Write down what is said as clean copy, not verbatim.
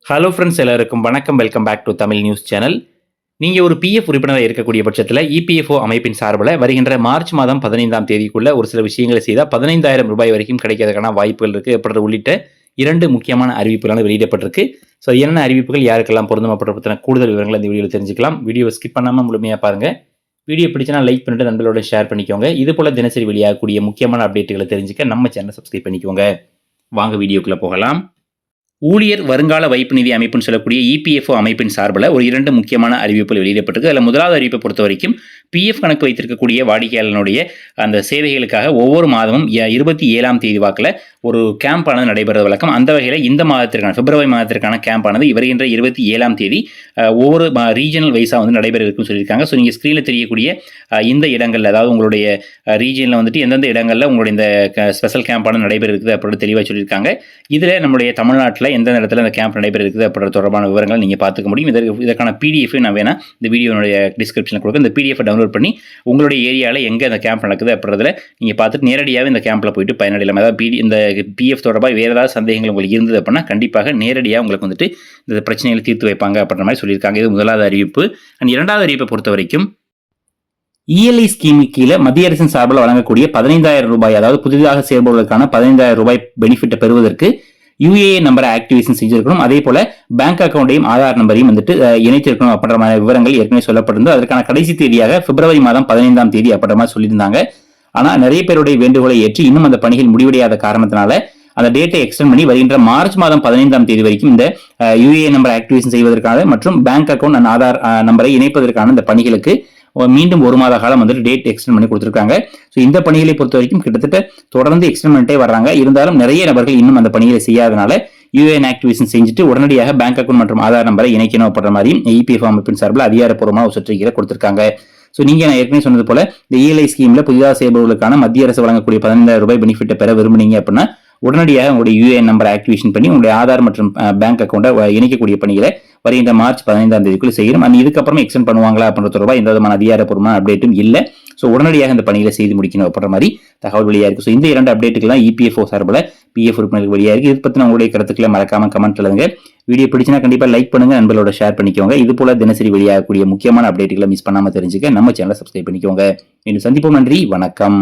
Hello friends, எல்லாருக்கும் வணக்கம். Welcome back to Tamil news channel. நீங்கள் ஒரு பிஎஃப் உறுப்பினராக இருக்கக்கூடிய பட்சத்தில் இபிஎஃப்ஓ அமைப்பின் சார்பில் வருகின்ற மார்ச் மாதம் 15ஆம் தேதிக்குள்ள ஒரு சில விஷயங்களை செய்தால் 15,000 ரூபாய் வரைக்கும் கிடைக்கிறதுக்கான வாய்ப்புகள் இருக்குது அப்படின்ற உள்ளிட்ட 2 முக்கியமான அறிவிப்புகள் வெளியிடப்பட்டிருக்கு. ஸோ என்ன அறிவிப்புகள் யாருக்கெல்லாம் பொருந்தப்பட்ட பற்றின கூடுதல் விவரங்கள் இந்த வீடியோவில் தெரிஞ்சுக்கலாம். வீடியோவை ஸ்கிப் பண்ணாமல் முழுமையாக பாருங்கள். வீடியோ பிடிச்சனா லைக் பண்ணிட்டு நண்பர்களோட ஷேர் பண்ணிக்கோங்க. இது போல் தினசரி வெளியாகக்கூடிய முக்கியமான அப்டேட்டுகளை தெரிஞ்சுக்க நம்ம சேனலை சப்ஸ்கிரைப் பண்ணிக்கோங்க. வாங்க வீடியோக்குள்ளே போகலாம். ஊழியர் வருங்கால வைப்பு நிதி அமைப்புன்னு சொல்லக்கூடிய இபிஎஃப்ஓ அமைப்பின் சார்பில் ஒரு 2 முக்கியமான அறிவிப்புகள் வெளியிடப்பட்டிருக்கு. அதில் முதலாவது அறிவிப்பை பொறுத்த வரைக்கும் பிஎஃப் கணக்கு வைத்திருக்கக்கூடிய வாடிக்கையாளனுடைய அந்த சேவைகளுக்காக ஒவ்வொரு மாதமும் 27ஆம் தேதி வாக்கில் ஒரு கேம்பானது நடைபெறுவது வழக்கம். அந்த வகையில் இந்த மாதத்திற்கான பிப்ரவரி மாதத்திற்கான கேம்பானது வருகின்ற 27ஆம் தேதி ஒவ்வொரு ரீஜனல் வைஸாக நடைபெற இருக்குன்னு சொல்லியிருக்காங்க. ஸோ நீங்கள் ஸ்க்ரீனில் தெரியக்கூடிய இந்த இடங்களில், அதாவது உங்களுடைய ரீஜனில் எந்தெந்த இடங்களில் உங்களுடைய இந்த ஸ்பெஷல் கேம்பானது நடைபெற இருக்குது அப்படின்னு தெளிவாக சொல்லியிருக்காங்க. இதில் நம்முடைய தமிழ்நாட்டில் எந்த இடத்துல இந்த கேம்ப் நடைபெற இருக்குது அப்படின்ற தொடர்பான விவரங்கள் நீங்கள் பார்த்துக்க முடியும். இதற்கான பிடிஎஃப் நான் வேணால் இந்த வீடியோனுடைய டிஸ்கிரிப்ஷனில் கொடுக்க, இந்த பிடிஎஃப் டவுன்லோட் பண்ணி உங்களுடைய ஏரியாவில் எங்கே அந்த கேம்ப் நடக்குது அப்படின்றதுல நீங்கள் பார்த்துட்டு நேரடியாகவே இந்த கேம்பில் போயிட்டு பயனடையலாம். அதாவது இந்த பிஎஃப் தொடர்பாக வேறு ஏதாவது சந்தேகங்கள் உங்களுக்கு இருந்தது அப்படின்னா கண்டிப்பாக நேரடியாக உங்களுக்கு இந்த பிரச்சனைகளை தீர்த்து வைப்பாங்க அப்படின்ற மாதிரி சொல்லியிருக்காங்க. இது முதலாவது அறிவிப்பு. அண்ட் இரண்டாவது அறிவிப்பை பொறுத்த வரைக்கும் இஎல்ஐ ஸ்கீமு கீழே மத்திய அரசின் சார்பில் வழங்கக்கூடிய 15,000 ரூபாய், அதாவது புதிதாக சேர்பவர்களுக்கான 15,000 ரூபாய் பெனிஃபிட்டை பெறுவதற்கு யுஏஏ நம்பரை ஆக்டிவேஷன் செஞ்சிருக்கணும். அதே போல பேங்க் அக்கௌண்டையும் ஆதார் நம்பரையும் இணைத்திருக்கணும் அப்படின்ற மாதிரி விவரங்கள் ஏற்கனவே சொல்லப்பட்டிருந்தது. அதற்கான கடைசி தேதியாக பிப்ரவரி மாதம் 15ஆம் தேதி அப்படின்ற மாதிரி சொல்லியிருந்தாங்க. ஆனால் நிறைய பேருடைய வேண்டுகோளை ஏற்றி இன்னும் அந்த பணிகள் முடிவடையாத காரணத்தினால அந்த டேட்டை எக்ஸ்டெண்ட் பண்ணி வருகின்ற மார்ச் மாதம் 15ஆம் தேதி வரைக்கும் இந்த யுஏஏ நம்பர் ஆக்டிவேஷன் செய்வதற்கான மற்றும் பேங்க் அக்கௌண்ட் அண்ட் ஆதார் நம்பரை இணைப்பதற்கான இந்த பணிகளுக்கு மீண்டும் ஒரு மாத காலம் டேட் எக்ஸ்டெண்ட் பண்ணி கொடுத்துருக்காங்க. ஸோ இந்த பணிகளை பொறுத்த வரைக்கும் கிட்டத்தட்ட தொடர்ந்து எக்ஸ்டெண்ட் பண்ணிட்டே வர்றாங்க. இருந்தாலும் நிறைய நபர்கள் இன்னும் அந்த பணிகளை செய்யாதனால யுஏஎன் ஆக்டிவேஷன் செஞ்சுட்டு உடனடியாக பேங்க் அக்கௌண்ட் மற்றும் ஆதார் நம்பரை இணைக்கணும் அப்படின்ற மாதிரி இபிஎஃப் அமைப்பின் சார்பில் அதிகாரப்பூர்வமாக ஒரு சுற்றறிக்கையை கொடுத்திருக்காங்க. ஸோ நீங்கள் நான் ஏற்கனவே சொன்னது போல இந்த இஎல்ஐ ஸ்கீம்ல புதிதாக சேர்பவர்களுக்கான மத்திய அரசு வழங்கக்கூடிய 15,000 ரூபாய் பெனிஃபிட்டை பெற விரும்புனீங்க அப்படின்னா உடனடியாக உங்களுடைய யுஏஎன் நம்பர் ஆக்டிவேஷன் பண்ணி உங்களுடைய ஆதார் மற்றும் பேங்க் அக்கௌண்ட்டை இணைக்கக்கூடிய பணிகளை வருகின்ற மார்ச் 15ஆம் தேதிக்குள்ள செய்யணும். அண்ட் இதுக்கப்புறம் எக்ஸ்டெண்ட் பண்ணுவாங்களா அப்படின்ற தொடர்பாக எந்த விதமான அதிகாரப்பூர்வமான அப்டேட்டும் இல்லை. ஸோ உடனடியாக இந்த பணிகளை செய்து முடிக்கணும் அப்படின்ற மாதிரி தகவல் வெளியாக இருக்கு. ஸோ இந்த 2 அப்டேட்டுக்கெல்லாம் இபிஎஃப்ஓ சார்பில் பிஎஃப் உறுப்பினர்கள் வெளியாக இருக்கு. இது பற்றின உங்களுடைய கருத்துக்களை மறக்காம கமெண்ட் எழுதுங்க. வீடியோ பிடிச்சினா கண்டிப்பாக லைக் பண்ணுங்க, நண்பர்களோட ஷேர் பண்ணிக்கோங்க. இது போல தினசரி வெளியாகக்கூடிய முக்கியமான அப்டேட்டுகளை மிஸ் பண்ணாமல் தெரிஞ்சுக்க நம்ம சேனலை சப்ஸ்கிரைப் பண்ணிக்கோங்க. இன்னும் சந்திப்போம். நன்றி, வணக்கம்.